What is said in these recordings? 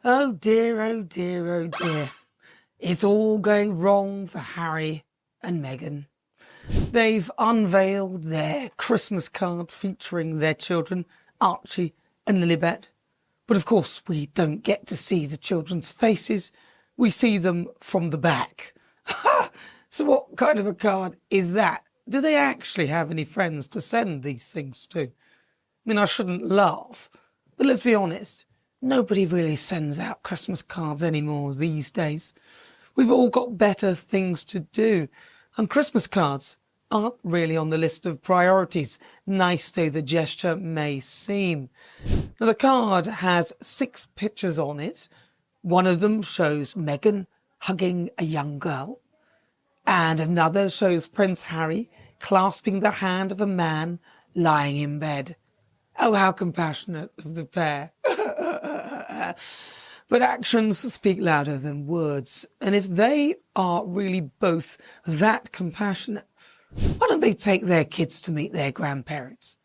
Oh dear, oh dear, oh dear. It's all going wrong for Harry and Meghan. They've unveiled their Christmas card featuring their children, Archie and Lilibet. But of course, we don't get to see the children's faces. We see them from the back. So what kind of a card is that? Do they actually have any friends to send these things to? I mean, I shouldn't laugh, but let's be honest. Nobody really sends out Christmas cards anymore these days. We've all got better things to do. And Christmas cards aren't really on the list of priorities, nice though the gesture may seem. Now, the card has 6 pictures on it. One of them shows Meghan hugging a young girl, and another shows Prince Harry clasping the hand of a man lying in bed. Oh, how compassionate of the pair. But actions speak louder than words. And if they are really both that compassionate, why don't they take their kids to meet their grandparents?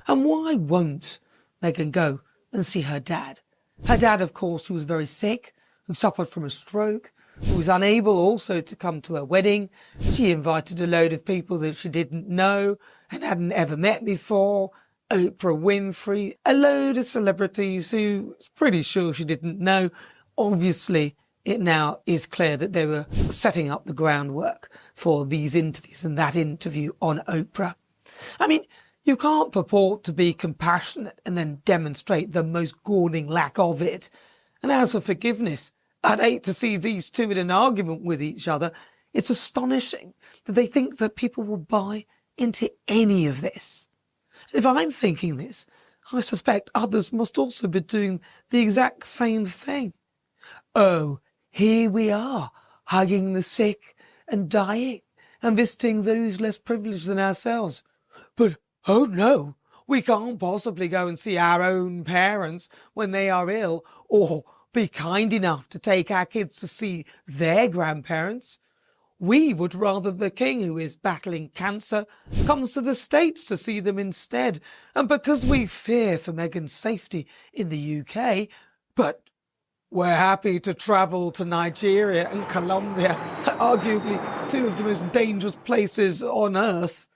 And why won't Meghan go and see her dad? Her dad, of course, who was very sick, who suffered from a stroke, who was unable also to come to her wedding. She invited a load of people that she didn't know and hadn't ever met before. Oprah Winfrey, a load of celebrities who was pretty sure she didn't know. Obviously, it now is clear that they were setting up the groundwork for these interviews and that interview on Oprah. I mean, you can't purport to be compassionate and then demonstrate the most galling lack of it. And as for forgiveness, I'd hate to see these two in an argument with each other. It's astonishing that they think that people will buy into any of this. If I'm thinking this, I suspect others must also be doing the exact same thing. Oh, here we are, hugging the sick and dying and visiting those less privileged than ourselves. But, oh no, we can't possibly go and see our own parents when they are ill, or be kind enough to take our kids to see their grandparents. We would rather the king, who is battling cancer, comes to the States to see them instead. And because we fear for Meghan's safety in the UK, but we're happy to travel to Nigeria and Colombia, arguably 2 of the most dangerous places on earth.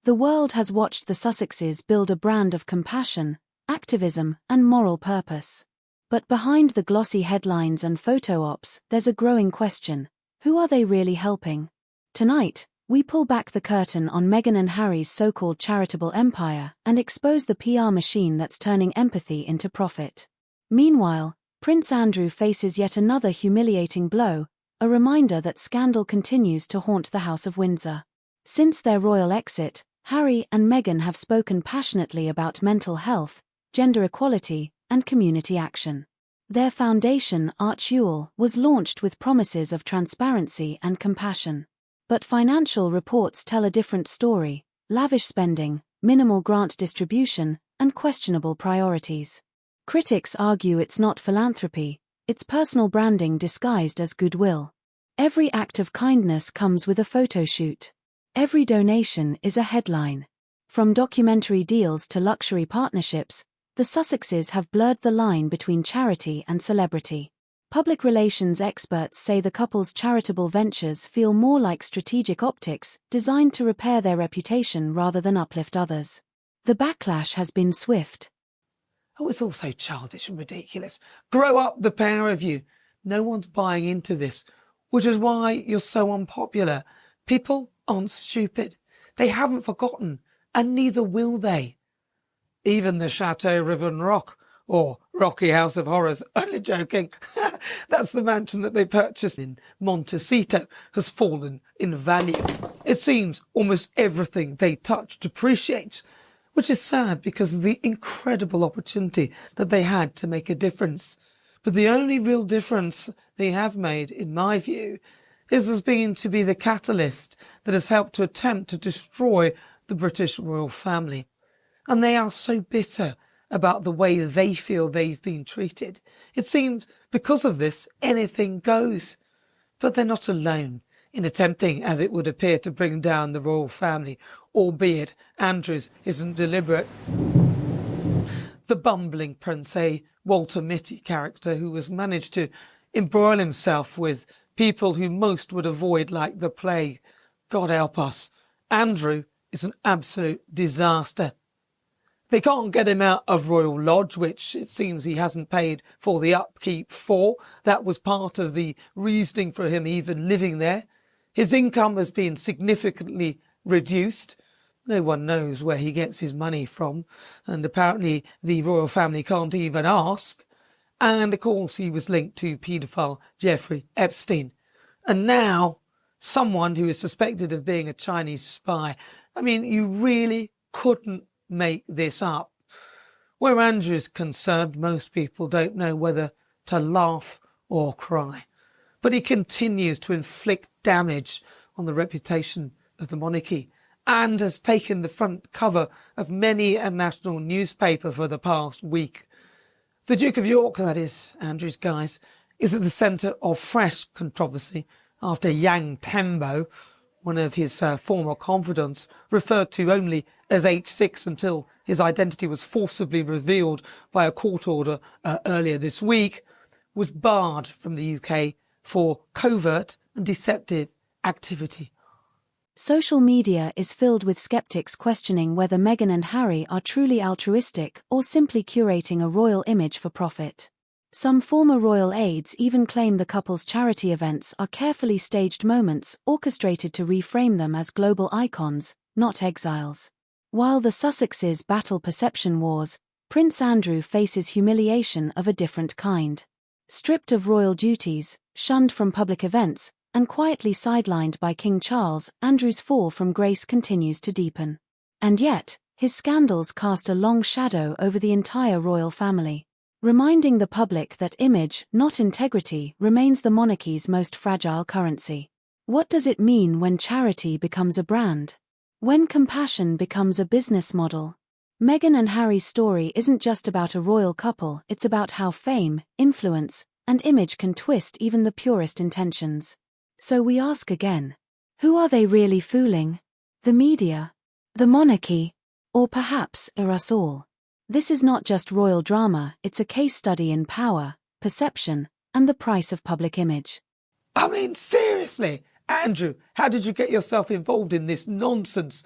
The world has watched the Sussexes build a brand of compassion, activism, and moral purpose. But behind the glossy headlines and photo ops, there's a growing question. Who are they really helping? Tonight, we pull back the curtain on Meghan and Harry's so-called charitable empire and expose the PR machine that's turning empathy into profit. Meanwhile, Prince Andrew faces yet another humiliating blow, a reminder that scandal continues to haunt the House of Windsor. Since their royal exit, Harry and Meghan have spoken passionately about mental health, gender equality, and community action. Their foundation, Archewell, was launched with promises of transparency and compassion. But financial reports tell a different story: lavish spending, minimal grant distribution, and questionable priorities. Critics argue it's not philanthropy, it's personal branding disguised as goodwill. Every act of kindness comes with a photo shoot. Every donation is a headline. From documentary deals to luxury partnerships, the Sussexes have blurred the line between charity and celebrity. Public relations experts say the couple's charitable ventures feel more like strategic optics, designed to repair their reputation rather than uplift others. The backlash has been swift. Oh, it's all so childish and ridiculous. Grow up, the pair of you. No one's buying into this, which is why you're so unpopular. People aren't stupid. They haven't forgotten, and neither will they. Even the Chateau Riven Rock, or Rocky House of Horrors, only joking. That's the mansion that they purchased in Montecito, has fallen in value. It seems almost everything they touch depreciates, which is sad because of the incredible opportunity that they had to make a difference. But the only real difference they have made, in my view, is as being to be the catalyst that has helped to attempt to destroy the British royal family. And they are so bitter about the way they feel they've been treated. It seems because of this, anything goes. But they're not alone in attempting, as it would appear, to bring down the royal family, albeit Andrew's isn't deliberate. The bumbling Prince A Walter Mitty character who has managed to embroil himself with people who most would avoid like the plague. God help us. Andrew is an absolute disaster. They can't get him out of Royal Lodge, which it seems he hasn't paid for the upkeep for. That was part of the reasoning for him even living there. His income has been significantly reduced. No one knows where he gets his money from, and apparently the royal family can't even ask. And of course he was linked to paedophile Jeffrey Epstein. And now someone who is suspected of being a Chinese spy. I mean, you really couldn't make this up. Where Andrew is concerned, most people don't know whether to laugh or cry. But he continues to inflict damage on the reputation of the monarchy and has taken the front cover of many a national newspaper for the past week. The Duke of York, that is, Andrew's guys, is at the centre of fresh controversy after Yang Tembo, one of his former confidants, referred to only as H6 until his identity was forcibly revealed by a court order earlier this week, was barred from the UK for covert and deceptive activity. Social media is filled with skeptics questioning whether Meghan and Harry are truly altruistic or simply curating a royal image for profit. Some former royal aides even claim the couple's charity events are carefully staged moments orchestrated to reframe them as global icons, not exiles. While the Sussexes battle perception wars, Prince Andrew faces humiliation of a different kind. Stripped of royal duties, shunned from public events, and quietly sidelined by King Charles, Andrew's fall from grace continues to deepen. And yet, his scandals cast a long shadow over the entire royal family, reminding the public that image, not integrity, remains the monarchy's most fragile currency. What does it mean when charity becomes a brand? When compassion becomes a business model? Meghan and Harry's story isn't just about a royal couple, it's about how fame, influence, and image can twist even the purest intentions. So we ask again, who are they really fooling? The media? The monarchy? Or perhaps us all? This is not just royal drama, it's a case study in power, perception, and the price of public image. I mean, seriously, Andrew, how did you get yourself involved in this nonsense?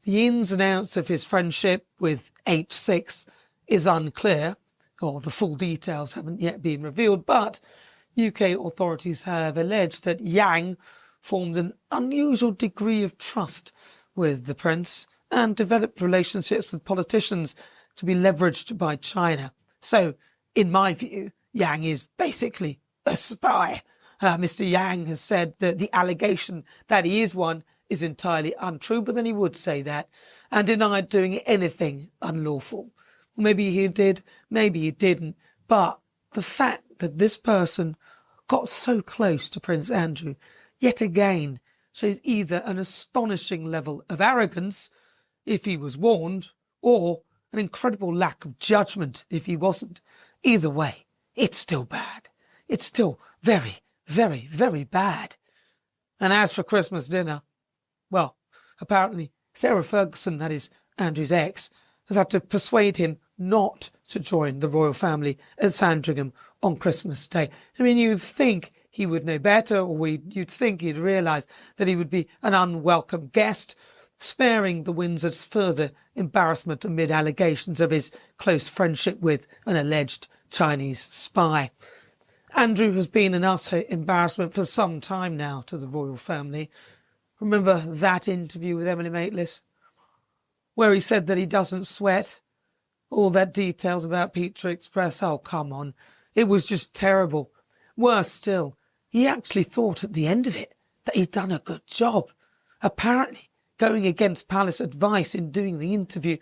The ins and outs of his friendship with H6 is unclear, or the full details haven't yet been revealed, but UK authorities have alleged that Yang formed an unusual degree of trust with the prince and developed relationships with politicians to be leveraged by China. So, in my view, Yang is basically a spy. Mr. Yang has said that the allegation that he is one is entirely untrue, but then he would say that, and denied doing anything unlawful. Well, maybe he did, maybe he didn't, but the fact that this person got so close to Prince Andrew yet again shows either an astonishing level of arrogance if he was warned, or an incredible lack of judgment if he wasn't. Either way, it's still bad. It's still very, very, very bad. And as for Christmas dinner, well, apparently Sarah Ferguson, that is Andrew's ex, has had to persuade him not to join the royal family at Sandringham on Christmas Day. I mean, you'd think he would know better, or you'd think he'd realise that he would be an unwelcome guest, sparing the Windsors further embarrassment amid allegations of his close friendship with an alleged Chinese spy. Andrew has been an utter embarrassment for some time now to the royal family. Remember that interview with Emily Maitlis, where he said that he doesn't sweat? All that details about Pizza Express, oh come on, it was just terrible. Worse still, he actually thought at the end of it that he'd done a good job, apparently going against palace advice in doing the interview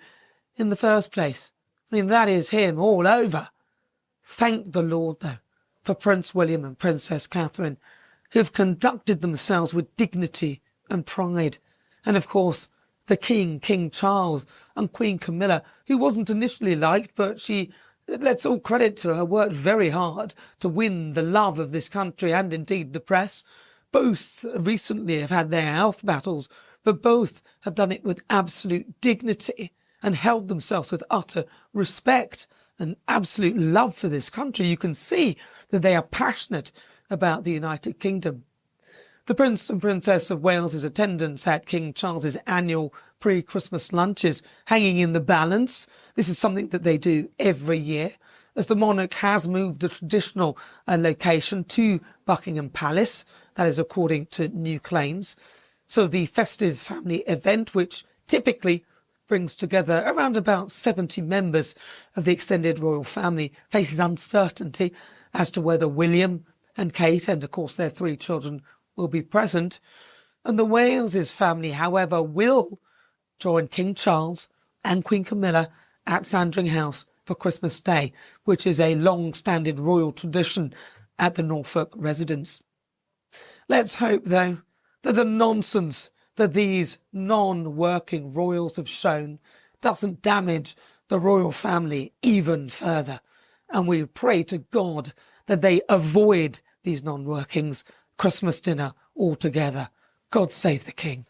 in the first place. I mean, that is him all over. Thank the Lord, though, for Prince William and Princess Catherine, who've conducted themselves with dignity and pride, and of course the King, King Charles, and Queen Camilla, who wasn't initially liked, but she, let's all credit to her, worked very hard to win the love of this country and indeed the press. Both recently have had their health battles, but both have done it with absolute dignity and held themselves with utter respect an absolute love for this country. You can see that they are passionate about the United Kingdom. The Prince and Princess of Wales's attendance at King Charles's annual pre-Christmas lunches hanging in the balance. This is something that they do every year, as the monarch has moved the traditional location to Buckingham Palace. That is according to new claims. So the festive family event, which typically brings together around about 70 members of the extended royal family, faces uncertainty as to whether William and Kate, and of course their 3 children, will be present. And the Wales's family, however, will join King Charles and Queen Camilla at Sandringham House for Christmas Day, which is a long-standing royal tradition at the Norfolk residence. Let's hope, though, that the nonsense that these non-working royals have shown doesn't damage the royal family even further. And we pray to God that they avoid these non-workings Christmas dinner altogether. God save the King.